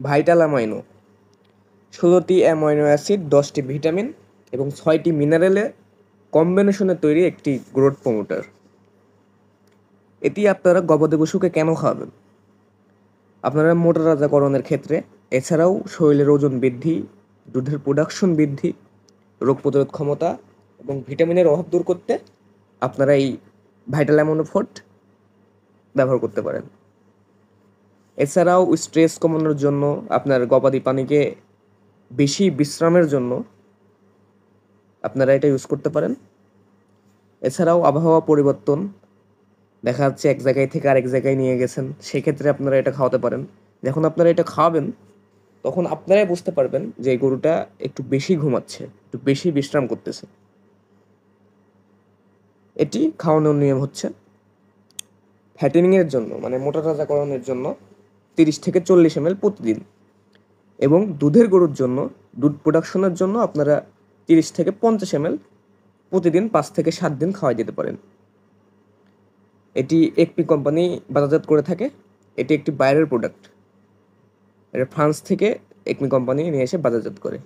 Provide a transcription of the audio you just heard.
Vital amino, 16টি amino acid, 10টি vitamin এবং 6টি মিনারেলের কম্বিনেশনে তৈরি একটি গ্রোথ প্রমোটার। এটি আপনারা গবাদি পশুকে কেন খাওয়াবেন? আপনারা মোটা তাজাকরণের ক্ষেত্রে, এছাড়াও শরীরের ওজন বৃদ্ধি, দুধের প্রোডাকশন বৃদ্ধি, রোগ প্রতিরোধ ক্ষমতা এবং ভিটামিনের অভাব দূর করতে আপনারা এই ভাইটাল অ্যামাইনো ফুড ব্যবহার করতে পারেন। এছাড়াও স্ট্রেস কমানোর জন্য, আপনার গবাদি প্রাণীকে বেশি বিশ্রামের জন্য আপনারা এটা ইউজ করতে পারেন। এছাড়াও আবহাওয়া পরিবর্তন, দেখা যাচ্ছে এক জায়গায় থেকে আরেক জায়গায় নিয়ে গেছেন, সেক্ষেত্রে আপনারা এটা খাওয়াতে পারেন। যখন আপনারা এটা খাওয়াবেন তখন আপনারাই বুঝতে পারবেন যে এই গরুটা একটু বেশি ঘুমাচ্ছে, একটু বেশি বিশ্রাম করতেছে। এটি খাওয়ানোর নিয়ম হচ্ছে, ফ্যাটেনিংয়ের জন্য মানে মোটা তাজাকরণের জন্য 30 থেকে 40 ml প্রতিদিন, এবং দুধের গরুর জন্য, দুধ প্রোডাকশনের জন্য আপনারা 30 থেকে 50 ml প্রতিদিন 5 থেকে 7 দিন খাওয়াই দিতে পারেন। এটি একপি কোম্পানি বাজারজাত করে থাকে। এটি একটি বাইরের প্রোডাক্ট, এটা ফ্রান্স থেকে একমি কোম্পানি নিয়ে এসে বাজারজাত করে।